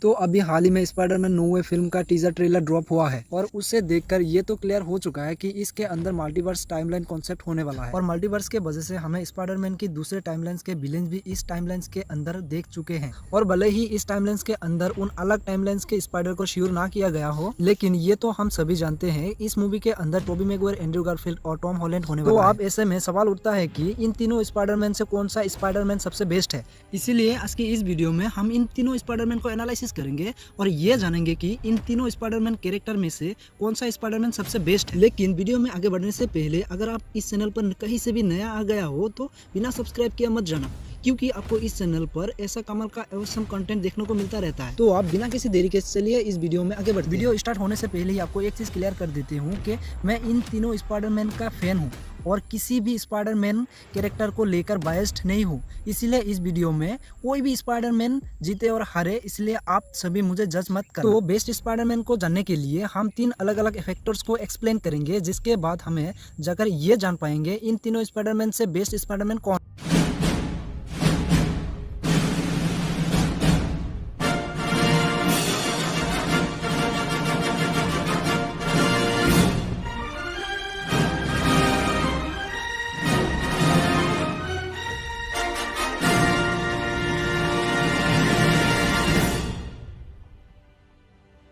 तो अभी हाल ही में स्पाइडरमैन नो वे फिल्म का टीजर ट्रेलर ड्रॉप हुआ है और उसे देखकर ये तो क्लियर हो चुका है कि इसके अंदर मल्टीवर्स टाइमलाइन कॉन्सेप्ट होने वाला है और मल्टीवर्स के वजह से हमें स्पाइडरमैन की दूसरे टाइमलाइंस के विलेन भी इस टाइमलाइंस के अंदर देख चुके हैं। और भले ही इस टाइमलाइंस के अंदर उन अलग टाइमलाइंस के स्पाइडर को श्योर ना किया गया हो, लेकिन ये तो हम सभी जानते हैं इस मूवी के अंदर टोबी मैगवायर, एंड्रयू गारफील्ड और टॉम हॉलैंड होने वाला है। तो अब ऐसे में सवाल उठता है कि इन तीनों स्पाइडरमैन से कौन सा स्पाइडरमैन सबसे बेस्ट है। इसीलिए आज की इस वीडियो में हम इन तीनों स्पाइडरमैन को एनालिसिस करेंगे और ये जानेंगे कि इन तीनों स्पाइडरमैन कैरेक्टर में से कौन सा स्पाइडरमैन सबसे बेस्ट है। लेकिन वीडियो में आगे बढ़ने से पहले अगर आप इस चैनल पर कहीं से भी नया आ गया हो तो बिना सब्सक्राइब किया मत जाना, क्योंकि आपको इस चैनल पर ऐसा कमाल का अवसम कंटेंट देखने को मिलता रहता है। तो आप बिना किसी देरी के चलिए इस वीडियो में आगे बढ़ते हैं। वीडियो स्टार्ट होने से पहले ही आपको एक चीज क्लियर कर देती हूँ कि मैं इन तीनों स्पाइडरमैन का फैन हूँ और किसी भी स्पाइडरमैन कैरेक्टर को लेकर बायस्ड नहीं हूँ। इसीलिए इस वीडियो में कोई भी स्पाइडरमैन जीते और हारे, इसलिए आप सभी मुझे जज मत करो। तो बेस्ट स्पाइडरमैन को जानने के लिए हम 3 अलग अलग फैक्टर्स को एक्सप्लेन करेंगे, जिसके बाद हमें जाकर ये जान पाएंगे इन तीनों स्पाइडरमैन से बेस्ट स्पाइडरमैन कौन।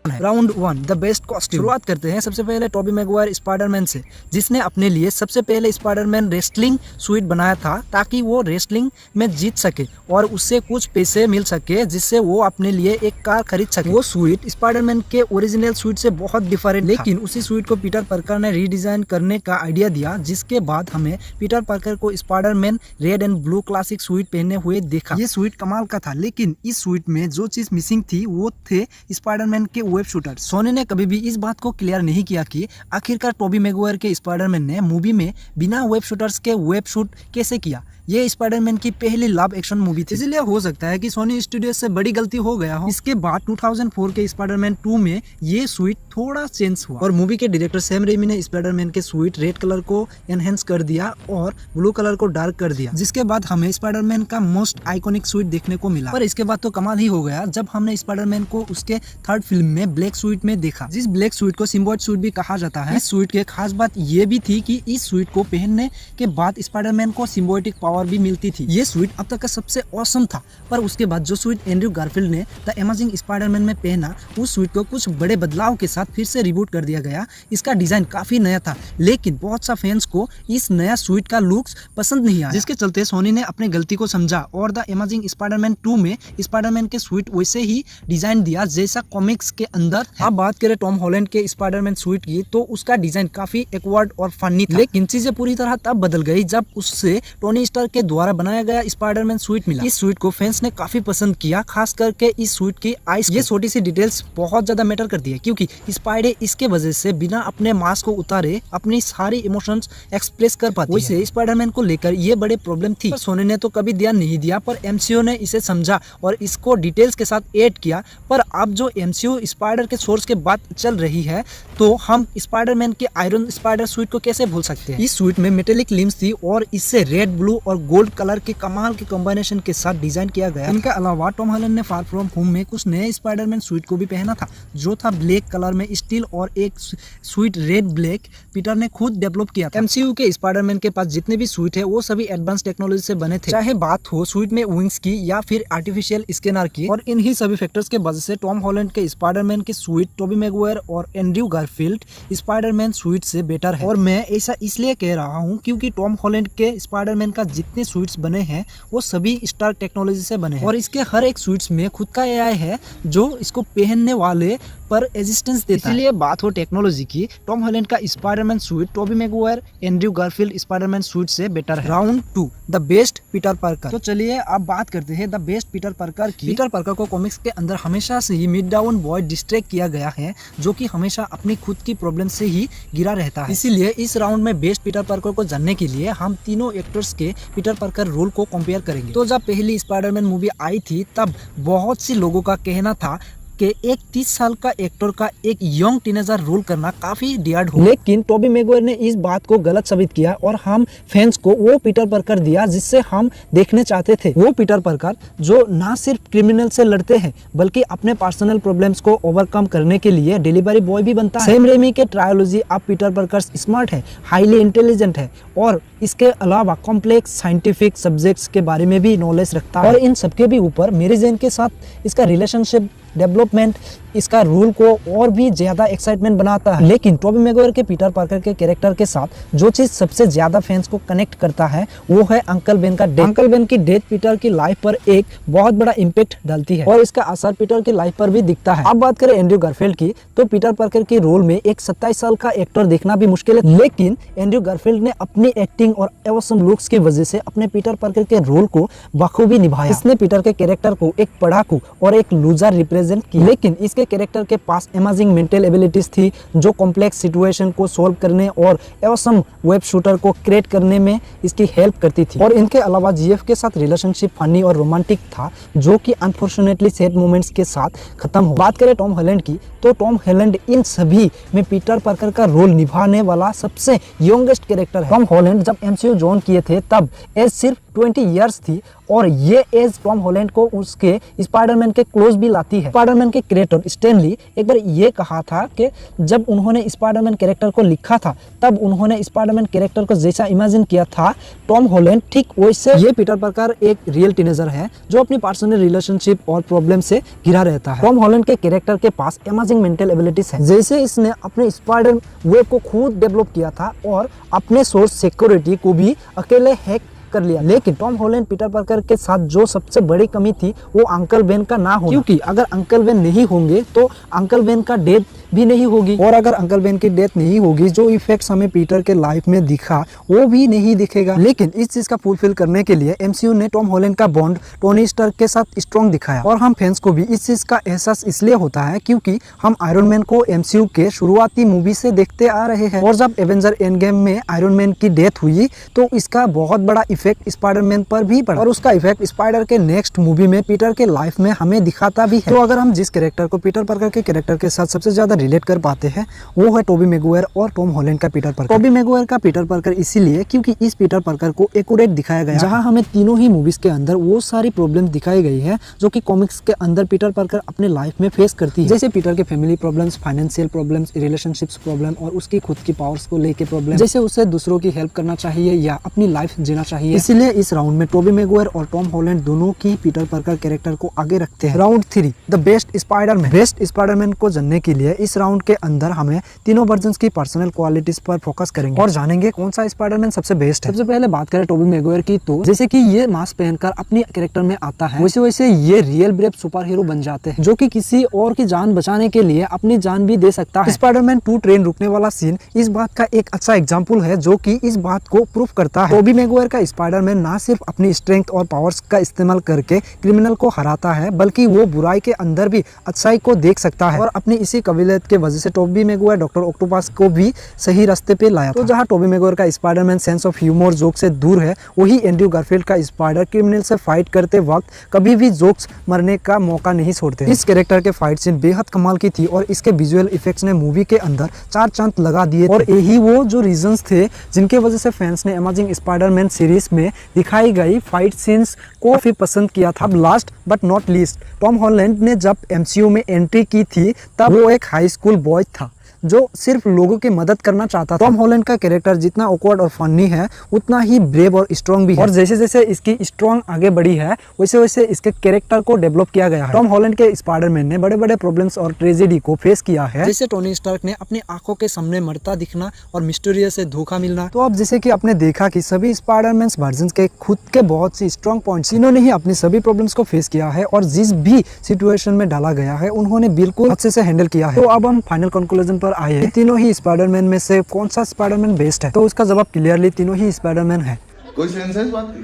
Round 1 the best costume. शुरुआत करते हैं सबसे पहले टोबी मैगवायर स्पाइडरमैन से, जिसने अपने लिए सबसे पहले स्पाइडरमैन रेसलिंग सूट बनाया था ताकि वो रेसलिंग में जीत सके और उससे कुछ पैसे मिल सके जिससे वो अपने लिए एक कार खरीद सके। वो सूट स्पाइडरमैन के ओरिजिनल सूट से बहुत डिफरेंट, लेकिन उसी सूट को पीटर पार्कर ने रीडिजाइन करने का आइडिया दिया, जिसके बाद हमें पीटर पार्कर को Spiderman red and blue classic suit पहने हुए देखा। ये सूट कमाल का था, लेकिन इस सूट में जो चीज मिसिंग थी वो थे स्पाइडरमैन के वेब शूटर। सोनी ने कभी भी इस बात को क्लियर नहीं किया कि आखिरकार टोबी मैगवायर के स्पाइडरमैन ने मूवी में बिना वेब शूटर्स के वेब शूट कैसे किया। ये स्पाइडरमैन की पहली लाइव एक्शन मूवी थी, इसलिए हो सकता है कि सोनी स्टूडियो से बड़ी गलती हो गया हो। इसके बाद 2004 के स्पाइडरमैन 2 में ये सूट थोड़ा चेंज हुआ और मूवी के डायरेक्टर सैम रेमी ने स्पाइडरमैन के सूट रेड कलर को एनहेंस कर दिया और ब्लू कलर को डार्क कर दिया, जिसके बाद हमें स्पाइडरमैन का मोस्ट आइकॉनिक सूट देखने को मिला। पर इसके बाद तो कमाल ही हो गया जब हमने स्पाइडरमैन को उसके थर्ड फिल्म में ब्लैक सूट में देखा, जिस ब्लैक सूट को सिम्बायोट सूट भी कहा जाता है। इस सूट के खास बात ये भी थी कि इस सूट को पहनने के बाद स्पाइडरमैन को सिम्बायोटिक पावर भी मिलती थी। ये सूट अब तक का सबसे ऑसम था, पर उसके बाद जो सूट एंड्रयू गारफील्ड ने द अमेजिंग स्पाइडरमैन में पहना, उस सूट को कुछ बड़े बदलाव के साथ फिर से रिबूट कर दिया गया। इसका डिजाइन काफी नया था, लेकिन बहुत सा फैंस को इस नया सूट का लुक्स पसंद नहीं आया, जिसके चलते सोनी ने अपनी गलती को समझा और द अमेजिंग स्पाइडरमैन 2 में स्पाइडरमैन के सूट वैसे ही डिजाइन दिया जैसा कॉमिक्स के अंदर। अब बात करें टॉम हॉलैंड के स्पाइडरमैन सूट की, तो उसका डिजाइन काफी एक्वर्ड और फनी था, लेकिन चीजें पूरी तरह तब बदल गई जब उससे टोनी स्टार्क के द्वारा बनाया गया स्पाइडरमैन सूट मिला। इस सूट को फैंस ने काफी पसंद किया, खास करके इस सूट की आइस। ये छोटी सी डिटेल्स बहुत ज्यादा मैटर करती है, क्योंकि स्पाइडर इसके वजह से बिना अपने मास्क को उतारे अपनी सारी इमोशंस एक्सप्रेस कर पाती है। वैसे स्पाइडरमैन को लेकर ये बड़े प्रॉब्लम थी, पर सोनी ने तो कभी ध्यान नहीं दिया, पर एमसीयू ने इसे समझा और इसको डिटेल्स के साथ ऐड किया। पर अब जो एमसीयू स्पाइडर के सोर्स के बात चल रही है, तो हम स्पाइडरमैन के आयरन स्पाइडर सूट को कैसे भूल सकते हैं। इस सूट में मेटेलिक लिम्स थी और इससे रेड, ब्लू और गोल्ड कलर के कमाल के कॉम्बिनेशन के साथ डिजाइन किया गया। इनके अलावा टॉम हॉलैंड ने फार फ्रॉम होम में कुछ नए स्पाइडरमैन सूट को भी पहना था, जो था ब्लैक कलर में स्टील और एक सूट रेड ब्लैक पीटर ने खुद डेवलप किया था। एमसीयू के स्पाइडरमैन के पास जितने भी सूट है वो सभी एडवांस टेक्नोलॉजी से बने थे, चाहे बात हो सूट में विंग्स की या फिर आर्टिफिशियल स्कैनर की। और इन्हीं सभी फैक्टर्स के वजह से टॉम हॉलैंड के स्पाइडरमैन के सूट टोबी मैगवायर और एंड्रयू गारफील्ड स्पाइडरमैन सूट से बेटर है। और मैं ऐसा इसलिए कह रहा हूँ क्योंकि टॉम हॉलैंड के स्पाइडरमैन का जितने सूट्स बने हैं वो सभी स्टार टेक्नोलॉजी से बने हैं और इसके हर एक सूट्स में खुद का एआई है जो इसको पहनने वाले पर एग्जिस्टेंस देता है। इसलिए बात हो टेक्नोलॉजी की, टॉम हॉलैंड का Spiderman suit Tobey Maguire, Andrew Garfield Spiderman suit से बेटर है। Round 2 the best Peter Parker. तो चलिए अब बात करते हैं द बेस्ट पीटर पार्कर की। पीटर पार्कर को कॉमिक्स के अंदर हमेशा से ही मिड डाउन बॉय डिस्ट्रैक्ट किया गया है, जो कि हमेशा अपनी खुद की प्रॉब्लम से ही गिरा रहता है। इसीलिए इस राउंड में बेस्ट पीटर पार्कर को जानने के लिए हम तीनों एक्टर्स के पीटर पार्कर रोल को कंपेयर करेंगे। तो जब पहली स्पाइडरमैन मूवी आई थी, तब बहुत सी लोगों का कहना था के एक 30 साल का एक्टर का एक यंग टीनेजर रोल करना काफी डियार्ड हो, लेकिन टोबी मैगवायर ने इस बात को गलत साबित किया और हम फैंस को वो पीटर पार्कर दिया जिससे हम देखने चाहते थे। वो पीटर पार्कर जो ना सिर्फ क्रिमिनल से लड़ते हैं बल्कि अपने पर्सनल प्रॉब्लम्स को ओवरकम करने के लिए डिलीवरी बॉय भी बनता है। सैम रेमी के ट्रायोलॉजी अब पीटर पार्कर स्मार्ट है, हाईली इंटेलिजेंट है और इसके अलावा कॉम्प्लेक्स साइंटिफिक सब्जेक्ट्स के बारे में भी नॉलेज रखता है। और इन सबके भी ऊपर मेरी जेन के साथ इसका रिलेशनशिप डेवलपमेंट इसका रोल को और भी ज्यादा एक्साइटमेंट बनाता है। लेकिन टोबी मैगवायर के पीटर पार्कर के कैरेक्टर के साथ जो चीज सबसे ज्यादा फैंस को कनेक्ट करता है वो है अंकल बेन का डेथ। अंकल बेन की डेथ पीटर की लाइफ पर एक बहुत बड़ा इम्पैक्ट डालती है और इसका असर पीटर की लाइफ पर भी दिखता है। अब बात करें एंड्रयू गारफील्ड की, तो पीटर पार्कर के रोल में एक 27 साल का एक्टर देखना भी मुश्किल है, लेकिन एंड्रयू गारफील्ड ने अपनी एक्टिंग और एवसम लुक्स की वजह से अपने पीटर पार्कर के रोल को बखूबी निभाया। इसने पीटर के कैरेक्टर को एक पढ़ाकू और एक लूजर रिप्रेजेंट किया, लेकिन इसके कैरेक्टर के पास अमेजिंग मेंटल एबिलिटीज थी जो कॉम्प्लेक्स सिचुएशन को सॉल्व करने और एवसम वेब शूटर को क्रिएट करने में इसकी हेल्प करती थी। और इनके अलावा जीएफ के साथ रिलेशनशिप फनी और रोमांटिक था जो कि अनफॉर्चुनेटली सैड मोमेंट्स के साथ खत्म हो। बात करें टॉम हॉलैंड की, तो टॉम हॉलैंड इन सभी में पीटर पार्कर का रोल निभाने वाला सबसे यंगेस्ट कैरेक्टर है। टॉम हॉलैंड जब एमसीयू ज्वाइन किए थे तब एज सिर्फ 20 इयर्स थी और ये एज टॉम हॉलैंड को उसके स्पाइडरमैन के क्लोज भी लाती है। स्पाइडरमैन के क्रिएटर स्टैन ली एक बार ये कहा था कि जब उन्होंने स्पाइडरमैन कैरेक्टर को लिखा था तब उन्होंने स्पाइडरमैन कैरेक्टर को जैसा इमेजिन किया था टॉम हॉलैंड ठीक वैसे ये पीटर पार्कर एक रियल टीनेजर है जो अपनी पर्सनल रिलेशनशिप और प्रॉब्लम से घिरा रहता है। टॉम हॉलैंड के कैरेक्टर के पास अमेजिंग मेंटल एबिलिटीज है, जैसे इसने अपने स्पाइडर वेब को खुद डेवलप किया था और अपने सोर्स सिक्योरिटी को भी अकेले हैक कर लिया। लेकिन टॉम हॉलैंड पीटर पार्कर के साथ जो सबसे बड़ी कमी थी वो अंकल बेन का ना होना, क्योंकि अगर अंकल बेन नहीं होंगे तो अंकल बेन का डेथ भी नहीं होगी और अगर अंकल बेन की डेथ नहीं होगी जो इफेक्ट्स हमें पीटर के लाइफ में दिखा वो भी नहीं दिखेगा। लेकिन इस चीज का फुलफिल करने के लिए एमसीयू ने टॉम हॉलैंड का बॉन्ड टोनी स्टार्क के साथ स्ट्रॉन्ग दिखाया और हम फैंस को भी इस चीज का एहसास इसलिए होता है क्योंकि हम आयरन मैन को एमसीयू के शुरुआती मूवी से देखते आ रहे हैं और जब एवेंजर एंड गेम में आयरन मैन की डेथ हुई तो इसका बहुत बड़ा इफेक्ट स्पाइडरमैन पर भी पड़ा और उसका इफेक्ट स्पाइडर के नेक्स्ट मूवी में पीटर के लाइफ में हमें दिखाता भी है। तो अगर हम जिस कैरेक्टर को पीटर पार्कर के कैरेक्टर के साथ सबसे ज्यादा रिलेट कर पाते हैं वो है टोबी मैगवायर और टॉम हॉलैंड का पीटर पार्कर। टोबी मैगवायर का पीटर पार्कर इसीलिए क्योंकि इस पीटर पार्कर को एक्यूरेट दिखाया गया, जहां हमें तीनों ही मूवीज के अंदर वो सारी प्रॉब्लम्स दिखाई गई है जो कि कॉमिक्स के अंदर पीटर पार्कर अपने लाइफ में फेस करती है, जैसे पीटर के family problems, financial problems, relationships problem और उसकी खुद की पावर्स को लेके प्रॉब्लम, जैसे उसे दूसरों की हेल्प करना चाहिए या अपनी लाइफ जीना चाहिए। इसीलिए इस राउंड में टोबी मैगवायर और टॉम हॉलैंड दोनों की पीटर पार्कर कैरेक्टर को आगे रखते हैं। Round 3 the best Spiderman. Best Spiderman को जानने के लिए इस राउंड के अंदर हमें तीनों वर्जन्स की पर्सनल क्वालिटीज पर फोकस करेंगे और जानेंगे कौन सा स्पाइडरमैन सबसे बेस्ट है। सबसे पहले बात करें टोबी मैगवायर की, तो जैसे कि ये मास्क पहनकर अपनी कैरेक्टर में आता है वैसे वैसे ये रियल ब्रेव सुपर हीरो बन जाते हैं जो कि किसी और की जान बचाने के लिए अपनी जान भी दे सकता है। स्पाइडरमैन 2 ट्रेन रुकने वाला सीन इस बात का एक अच्छा एग्जाम्पल है जो कि इस बात को प्रूफ करता है। टोबी मैगवायर का स्पाइडरमैन ना सिर्फ अपनी स्ट्रेंथ और पावर्स का इस्तेमाल करके क्रिमिनल को हराता है बल्कि वो बुराई के अंदर भी अच्छाई को देख सकता है और अपनी इसी काबिलियत के वजह से टोबी मैगवायर डॉक्टर ऑक्टोपस को भी सही रास्ते पे लाया। तो जहां टोबी मैगवायर का Spiderman sense of humour joke से दूर है, वही एंड्रयू गारफील्ड का स्पाइडर क्रिमिनल से फाइट करते वक्त कभी भी जोक्स मरने का मौका नहीं छोड़ते। इस कैरेक्टर के फाइट सीन बेहद कमाल की थी और इसके विजुअल इफेक्ट्स ने मूवी के अंदर 4 चांद लगा दिए और यही वो जो रीजंस थे जिनके वजह से फैंस ने अमेजिंग स्पाइडरमैन सीरीज में दिखाई गई फाइट सीन्स को काफी पसंद किया था। अब last but not least, Tom Holland ने जब एमसीयू में एंट्री की थी तब वो एक हाई स्कूल बॉय था जो सिर्फ लोगों की मदद करना चाहता था। टॉम हॉलैंड का कैरेक्टर जितना ऑकवर्ड और फनी है उतना ही ब्रेव और स्ट्रॉन्ग भी है और जैसे जैसे इसकी स्ट्रॉन्ग आगे बढ़ी है वैसे वैसे इसके कैरेक्टर को डेवलप किया गया है। टॉम हॉलैंड के स्पाइडरमैन ने बड़े बड़े प्रॉब्लम्स और ट्रेजेडी को फेस किया है, जैसे टोनी स्टार्क ने अपनी आंखों के सामने मरता दिखना और मिस्टीरियस से धोखा मिलना। तो अब जैसे कि आपने देखा कि सभी स्पाइडरमैन वर्जन के खुद के बहुत सी स्ट्रॉन्ग पॉइंट्स, इन्होंने ही अपनी सभी प्रॉब्लम्स को फेस किया है और जिस भी सिचुएशन में डाला गया है उन्होंने बिल्कुल अच्छे से हैंडल किया है। तो अब हम फाइनल कंक्लूजन पर आए हैं, तीनों ही स्पाइडरमैन में से कौन सा स्पाइडरमैन बेस्ट है? तो उसका जवाब क्लियरली तीनों ही स्पाइडरमैन है। कोई सेंस है इस बात की?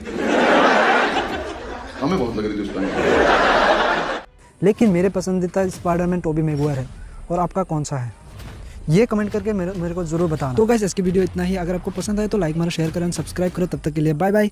हमें बहुत लग रही थी लेकिन मेरे पसंदीदा स्पाइडरमैन टोबी मैगवायर है और आपका कौन सा है ये कमेंट करके मेरे को जरूर बताना। तो गाइस इसकी वीडियो इतना ही। अगर आपको पसंद आए तो लाइक मारो, शेयर करें, सब्सक्राइब करो। तब तक के लिए बाय बाय।